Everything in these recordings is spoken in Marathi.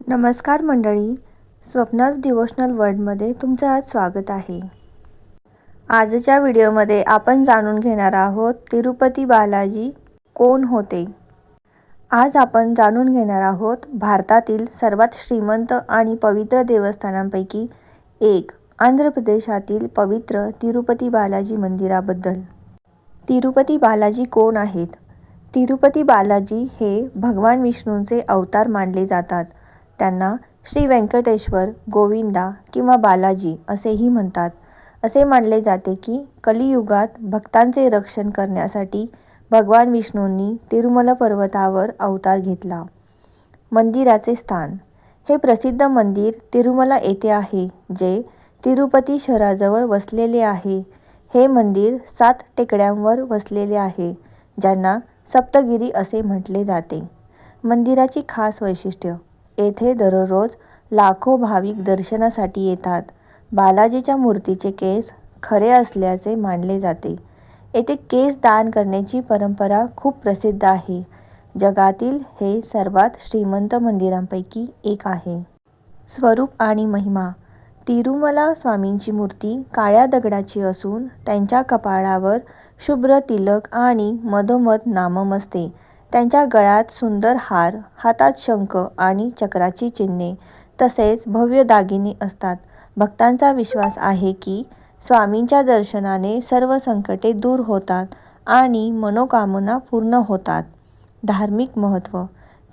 नमस्कार मंडळी, स्वप्नाज डिवोशनल वर्ल्डमध्ये तुमचं आज स्वागत आहे। आजच्या व्हिडिओमध्ये आपण जाणून घेणार आहोत तिरुपती बालाजी कोण होते। आज आपण जाणून घेणार आहोत भारतातील सर्वात श्रीमंत आणि पवित्र देवस्थानांपैकी एक आंध्र प्रदेशातील पवित्र तिरुपती बालाजी मंदिराबद्दल। तिरुपती बालाजी कोण आहेत? तिरुपती बालाजी हे भगवान विष्णूंचे अवतार मानले जातात। त्यांना श्री व्यंकटेश्वर, गोविंदा किंवा बालाजी असेही म्हणतात। असे मानले जाते की कलियुगात भक्तांचे रक्षण करण्यासाठी भगवान विष्णूंनी तिरुमला पर्वतावर अवतार घेतला। मंदिराचे स्थान: हे प्रसिद्ध मंदिर तिरुमला येथे आहे, जे तिरुपती शहराजवळ वसलेले आहे। हे मंदिर 7 टेकड्यांवर वसलेले आहे, ज्यांना सप्तगिरी असे म्हटले जाते। मंदिराची खास वैशिष्ट्य: येथे दररोज लाखो भाविक दर्शनासाठी येतात। बालाजीच्या मूर्तीचे केस खरे असल्याचे मानले जाते। येथे केस दान करण्याची परंपरा खूप प्रसिद्ध आहे। जगातील हे सर्वात श्रीमंत मंदिरांपैकी एक आहे। स्वरूप आणि महिमा: तिरुमला स्वामींची मूर्ती काळ्या दगडाची असून त्यांच्या कपाळावर शुभ्र तिलक आणि मधोमध नामम असते। त्यांच्या गळ्यात सुंदर हार, हातात शंख आणि चक्राची चिन्हे तसेच भव्य दागिने असतात। भक्तांचा विश्वास आहे की स्वामींच्या दर्शनाने सर्व संकटे दूर होतात आणि मनोकामना पूर्ण होतात। धार्मिक महत्त्व: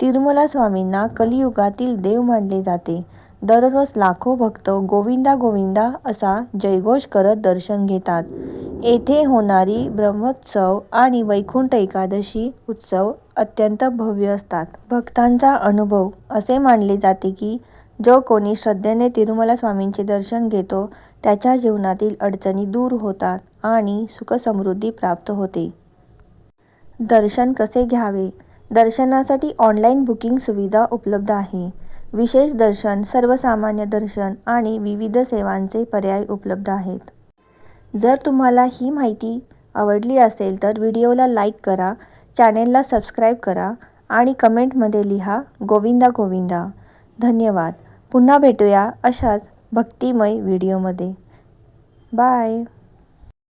तिरुमला स्वामींना कलियुगातील देव मानले जाते। दररोज लाखो भक्त गोविंदा गोविंदा असा जयघोष करत दर्शन घेतात। येथे होणारी ब्रह्मोत्सव आणि वैकुंठ एकादशी उत्सव अत्यंत भव्य असतात। भक्तांचा अनुभव: असे मानले जाते की जो कोणी श्रद्धेने तिरुमला स्वामींचे दर्शन घेतो त्याच्या जीवनातील अडचणी दूर होतात आणि सुखसमृद्धी प्राप्त होते। दर्शन कसे घ्यावे? दर्शनासाठी ऑनलाईन बुकिंग सुविधा उपलब्ध आहे। विशेष दर्शन, सर्वसामान्य दर्शन आणि विविध सेवांचे पर्याय उपलब्ध आहेत। जर तुम्हाला ही माहिती आवडली असेल तर व्हिडिओला लाईक करा, चॅनेलला सबस्क्राईब करा आणि कमेंटमध्ये लिहा गोविंदा गोविंदा। धन्यवाद। पुन्हा भेटूया अशाच भक्तिमय व्हिडिओमध्ये। बाय।